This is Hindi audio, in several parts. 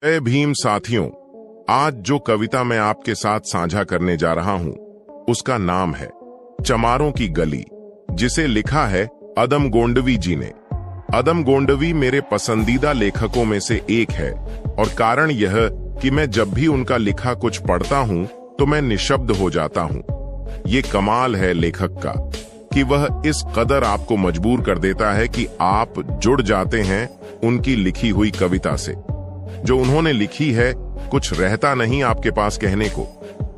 जय भीम साथियों, आज जो कविता मैं आपके साथ साझा करने जा रहा हूं उसका नाम है चमारों की गली, जिसे लिखा है अदम गोंडवी जी ने। अदम गोंडवी मेरे पसंदीदा लेखकों में से एक है और कारण यह कि मैं जब भी उनका लिखा कुछ पढ़ता हूं तो मैं निशब्द हो जाता हूं। ये कमाल है लेखक का कि वह इस कदर आपको मजबूर कर देता है कि आप जुड़ जाते हैं उनकी लिखी हुई कविता से। जो उन्होंने लिखी है कुछ रहता नहीं आपके पास कहने को,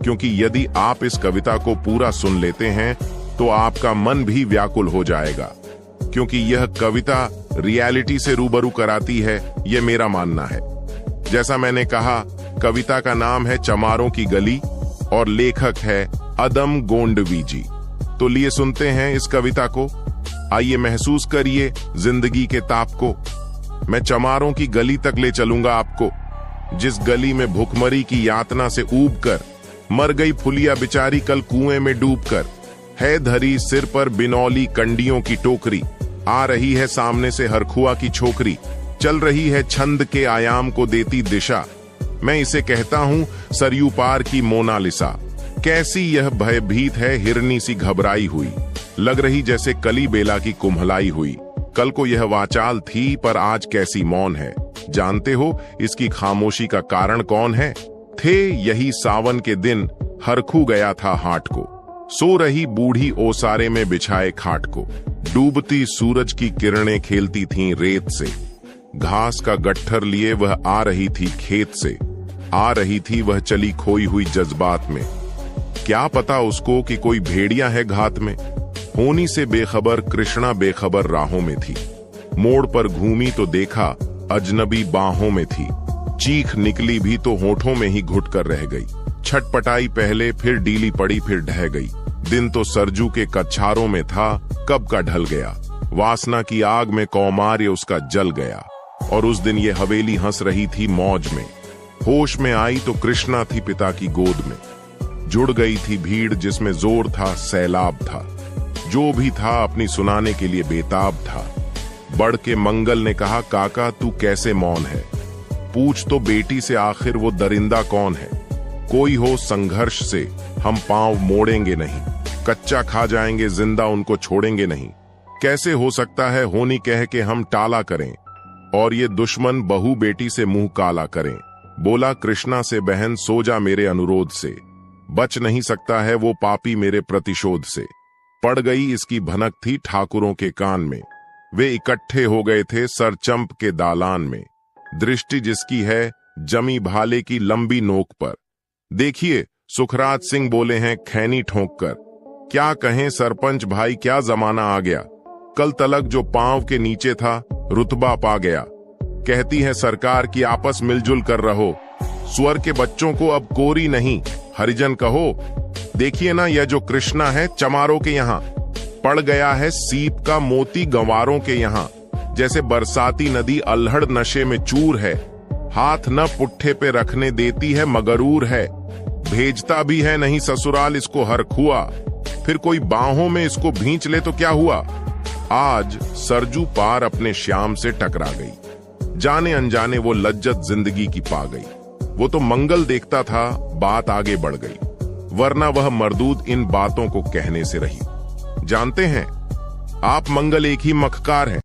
क्योंकि यदि आप इस कविता को पूरा सुन लेते हैं तो आपका मन भी व्याकुल हो जाएगा, क्योंकि यह कविता रियलिटी से रूबरू कराती है, यह मेरा मानना है। जैसा मैंने कहा, कविता का नाम है चमारों की गली और लेखक है अदम गोंडवी जी। तो लिए सुनते हैं इस कविता को। आइए महसूस करिए जिंदगी के ताप को। मैं चमारों की गली तक ले चलूंगा आपको, जिस गली में भुखमरी की यातना से ऊब कर मर गई फुलिया बिचारी कल कुएं में डूबकर। है धरी सिर पर बिनौली कंडियों की टोकरी, आ रही है सामने से हरखुआ की छोकरी, चल रही है छंद के आयाम को देती दिशा। मैं इसे कहता हूं सरयू पार की मोनालिसा। कैसी यह भयभीत है हिरनी सी घबराई हुई, लग रही जैसे कली बेला की कुम्हलाई हुई। कल को यह वाचाल थी पर आज कैसी मौन है। जानते हो इसकी खामोशी का कारण कौन है? थे यही सावन के दिन हरखू गया था हाट को, सो रही बूढ़ी ओसारे में बिछाए खाट को। डूबती सूरज की किरणें खेलती थीं रेत से, घास का गट्ठर लिए वह आ रही थी खेत से। आ रही थी वह चली खोई हुई जज्बात में, क्या पता उसको कि कोई भेड़िया है घात में। होनी से बेखबर कृष्णा बेखबर राहों में थी, मोड़ पर घूमी तो देखा अजनबी बाहों में थी। चीख निकली भी तो होठों में ही घुट कर रह गई। छटपटाई पहले, फिर डीली पड़ी, फिर ढह गई। दिन तो सरजू के कच्छारों में था, कब का ढल गया। वासना की आग में कौमार्य उसका जल गया। और उस दिन ये हवेली हंस रही थी मौज में। होश में आई तो कृष्णा थी पिता की गोद में। जुड़ गई थी भीड़ जिसमें जोर था, सैलाब था। जो भी था अपनी सुनाने के लिए बेताब था। बढ़ के मंगल ने कहा, काका तू कैसे मौन है? पूछ तो बेटी से आखिर वो दरिंदा कौन है? कोई हो संघर्ष से हम पांव मोड़ेंगे नहीं, कच्चा खा जाएंगे जिंदा उनको छोड़ेंगे नहीं। कैसे हो सकता है होनी कह के हम टाला करें और ये दुश्मन बहू बेटी से मुंह काला करें। बोला कृष्णा से, बहन सो जा मेरे अनुरोध से, बच नहीं सकता है वो पापी मेरे प्रतिशोध से। पड़ गई इसकी भनक थी ठाकुरों के कान में, वे इकट्ठे हो गए थे सरचंप के दालान में। दृष्टि जिसकी है जमी भाले की लंबी नोक पर, देखिए सुखराज सिंह बोले हैं खैनी ठोंक कर। क्या कहें सरपंच भाई, क्या जमाना आ गया। कल तलक जो पांव के नीचे था रुतबा पा गया। कहती है सरकार की आपस मिलजुल कर रहो, स्वर के बच्चों को अब कोरी नहीं हरिजन कहो। देखिए ना यह जो कृष्णा है चमारों के यहाँ, पड़ गया है सीप का मोती गंवारों के यहाँ। जैसे बरसाती नदी अल्हड़ नशे में चूर है, हाथ न पुट्ठे पे रखने देती है मगरूर है। भेजता भी है नहीं ससुराल इसको हरखुआ, फिर कोई बाहों में इसको भींच ले तो क्या हुआ। आज सरजू पार अपने श्याम से टकरा गई, जाने अनजाने वो लज्जत जिंदगी की पा गई। वो तो मंगल देखता था, बात आगे बढ़ गई, वरना वह मरदूद इन बातों को कहने से रही। जानते हैं आप मंगल एक ही मक्कार है।